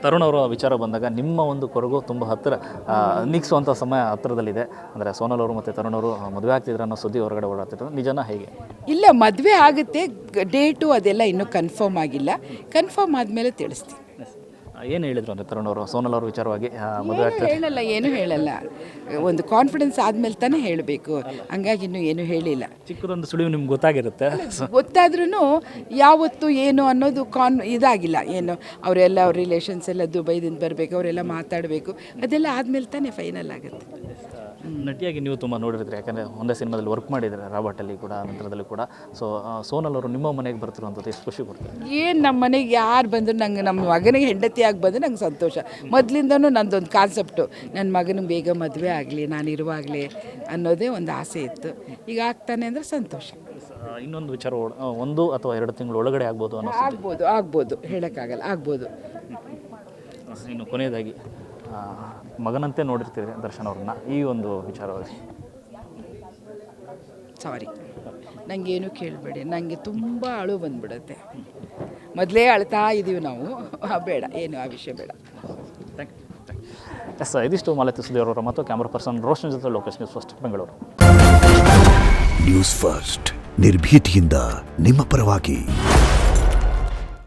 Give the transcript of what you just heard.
ತರುಣ್ ಅವರ ವಿಚಾರ ಬಂದಾಗ ನಿಮ್ಮ ಒಂದು ಕೊರಗು ತುಂಬ ಹತ್ತಿರ ನೀಗಿಸುವಂಥ ಸಮಯ ಹತ್ತಿರದಲ್ಲಿದೆ. ಅಂದರೆ ಸೋನಲ್ ಅವರು ಮತ್ತು ತರುಣ್ ಅವರು ಮದುವೆ ಆಗ್ತಿದ್ರು ಅನ್ನೋ ಸುದ್ದಿ ಹೊರಗಡೆ ಓಡಾಡ್ತಿರೋದು ನಿಜನಾ ಹೇಗೆ? ಇಲ್ಲ, ಮದುವೆ ಆಗುತ್ತೆ, ಡೇಟು ಅದೆಲ್ಲ ಇನ್ನೂ ಕನ್ಫರ್ಮ್ ಆಗಿಲ್ಲ. ಕನ್ಫರ್ಮ್ ಆದಮೇಲೆ ತಿಳಿಸ್ತೀನಿ. ಏನು ಹೇಳಿದ್ರು ಅಂದರೆ ತರುಣ್ ಅವರು ಸೋನಲ್ ಅವ್ರ ವಿಚಾರವಾಗಿ ಮದುವೆ ಆಗ್ತಾರೆ? ಏನು ಹೇಳಲ್ಲ. ಒಂದು ಕಾನ್ಫಿಡೆನ್ಸ್ ಆದಮೇಲೆ ತಾನೇ ಹೇಳಬೇಕು. ಹಂಗಾಗಿ ಇನ್ನೂ ಏನೂ ಹೇಳಿಲ್ಲ. ಚಿಕ್ಕದೊಂದು ಸುಳಿವು ನಿಮ್ಗೆ ಗೊತ್ತಾಗಿರುತ್ತೆ. ಗೊತ್ತಾದ್ರೂ ಯಾವತ್ತು ಏನು ಅನ್ನೋದು ಇದಾಗಿಲ್ಲ. ಏನು ಅವರೆಲ್ಲ ಅವ್ರ ರಿಲೇಷನ್ಸ್ ಎಲ್ಲ ದುಬೈದಿಂದ ಬರಬೇಕು, ಅವರೆಲ್ಲ ಮಾತಾಡಬೇಕು, ಅದೆಲ್ಲ ಆದಮೇಲೆ ತಾನೇ ಫೈನಲ್ ಆಗುತ್ತೆ. ನಟಿಯಾಗಿ ನೀವು ತುಂಬ ನೋಡಿರ್ತೀರಿ, ಯಾಕಂದರೆ ಒಂದೇ ಸಿನಿಮಾದಲ್ಲಿ ವರ್ಕ್ ಮಾಡಿದ್ದಾರೆ, ರಾಬರ್ಟಲ್ಲಿ ಕೂಡ, ನಂತರದಲ್ಲಿ ಕೂಡ. ಸೊ ಸೋನಲ್ ಅವರು ನಿಮ್ಮ ಮನೆಗೆ ಬರ್ತಿರುವಂಥದ್ದು ಎಷ್ಟು ಖುಷಿ ಕೊಡ್ತಾರೆ? ಏನು ನಮ್ಮ ಮನೆಗೆ ಯಾರು ಬಂದರೂ ನಂಗೆ ನಮ್ಮ ಮಗನಿಗೆ ಹೆಂಡತಿಯಾಗಿ ಬಂದರೆ ನಂಗೆ ಸಂತೋಷ. ಮೊದಲಿಂದನೂ ನಂದೊಂದು ಕಾನ್ಸೆಪ್ಟು, ನನ್ನ ಮಗನಿಗೆ ಬೇಗ ಮದುವೆ ಆಗಲಿ, ನಾನು ಇರುವಾಗಲೇ ಅನ್ನೋದೇ ಒಂದು ಆಸೆ ಇತ್ತು. ಈಗ ಆಗ್ತಾನೆ ಅಂದರೆ ಸಂತೋಷ. ಇನ್ನೊಂದು ವಿಚಾರ 1 ಅಥವಾ 2 ತಿಂಗಳು ಒಳಗಡೆ ಆಗ್ಬೋದು ಅನ್ನೋ ಆಗ್ಬೋದು ಹೇಳೋಕ್ಕಾಗಲ್ಲ, ಆಗ್ಬೋದು. ಇನ್ನು ಕೊನೆಯದಾಗಿ ಮಗನಂತೆ ನೋಡಿರ್ತೀರಿ ದರ್ಶನ್ ಅವ್ರನ್ನ, ಈ ಒಂದು ವಿಚಾರವಾಗಿ ಸಾರಿ, ನನಗೇನು ಕೇಳಬೇಡಿ. ನನಗೆ ತುಂಬ ಅಳು ಬಂದುಬಿಡುತ್ತೆ. ಮೊದಲೇ ಅಳ್ತಾ ಇದ್ದೀವಿ ನಾವು. ಬೇಡ, ಏನು ಆ ವಿಷಯ ಬೇಡ. Thank you. ಎಸ್, ಇದಿಷ್ಟು ಮಾಲತಿ ಸುಧೀರ್ ಅವರ ಮತ್ತು ಕ್ಯಾಮ್ರಾ ಪರ್ಸನ್ ರೋಷನ್ ಜೊತೆ Lokesh, news first Bengaluru. News first ನಿರ್ಭೀತಿಯಿಂದ ನಿಮ್ಮ ಪರವಾಗಿ.